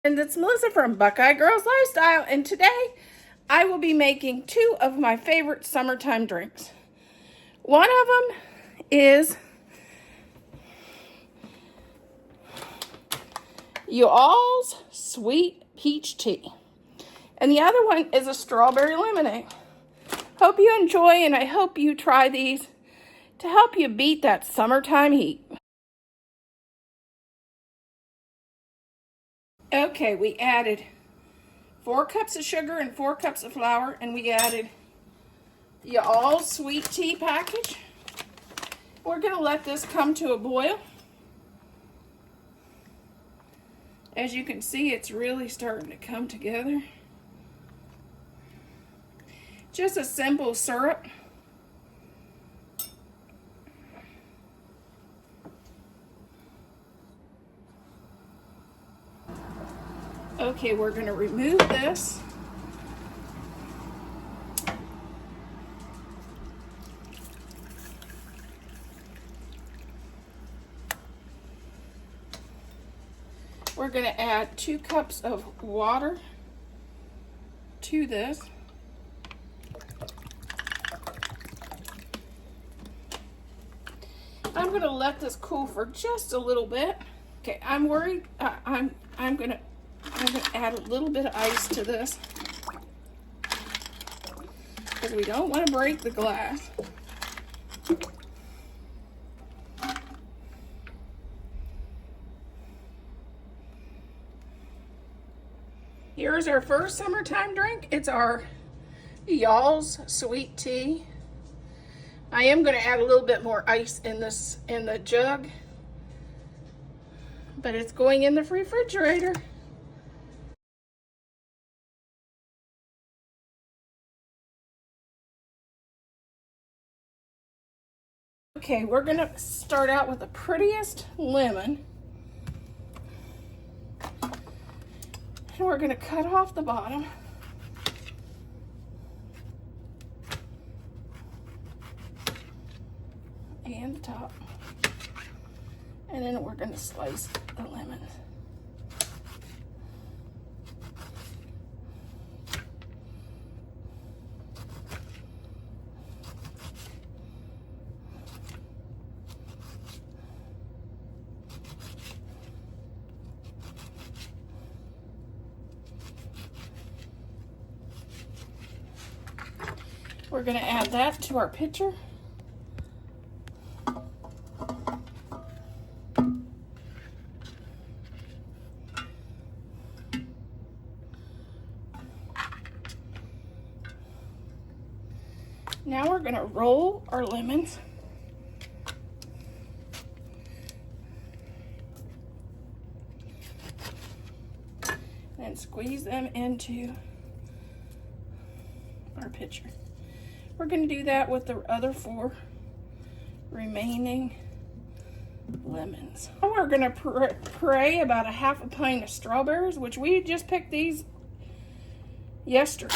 And it's Melissa from Buckeye Girls Lifestyle, and today I will be making two of my favorite summertime drinks. One of them is y'all's sweet peach tea, and the other one is a strawberry lemonade. Hope you enjoy, and I hope you try these to help you beat that summertime heat. Okay, we added 4 cups of sugar and 4 cups of flour, and we added the all sweet tea package. We're going to let this come to a boil. As you can see, it's really starting to come together. Just a simple syrup. Okay, we're going to remove this. We're going to add 2 cups of water to this. I'm going to let this cool for just a little bit. Okay, I'm worried. I'm going to add a little bit of ice to this because we don't want to break the glass. Here's our first summertime drink. It's our y'all's sweet tea. I am going to add a little bit more ice in the jug, but it's going in the refrigerator. Okay, we're going to start out with the prettiest lemon. And we're going to cut off the bottom. And the top. And then we're going to slice the lemon. We're going to add that to our pitcher. Now we're going to roll our lemons. And squeeze them into our pitcher. We're going to do that with the other 4 remaining lemons. Now we're going to puree about a half a pint of strawberries, which we just picked these yesterday.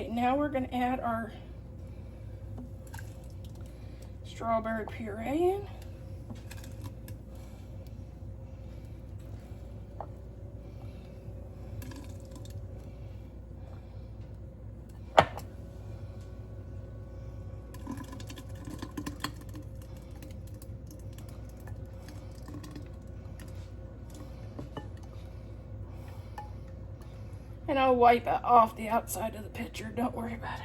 Okay, now we're going to add our strawberry puree in. And I'll wipe it off the outside of the pitcher. Don't worry about it.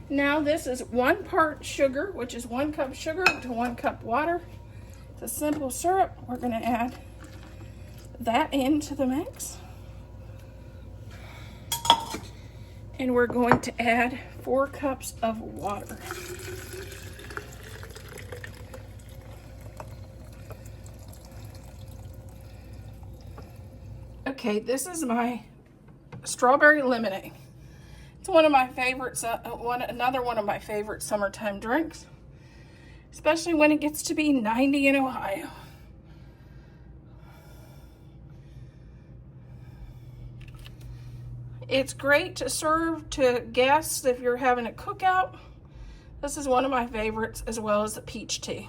Now this is 1 part sugar, which is 1 cup sugar to 1 cup water. It's a simple syrup. We're going to add that into the mix. And we're going to add 4 cups of water. Okay, this is my strawberry lemonade. It's one of my favorites, another one of my favorite summertime drinks, especially when it gets to be 90 in Ohio. It's great to serve to guests if you're having a cookout. This is one of my favorites, as well as the peach tea.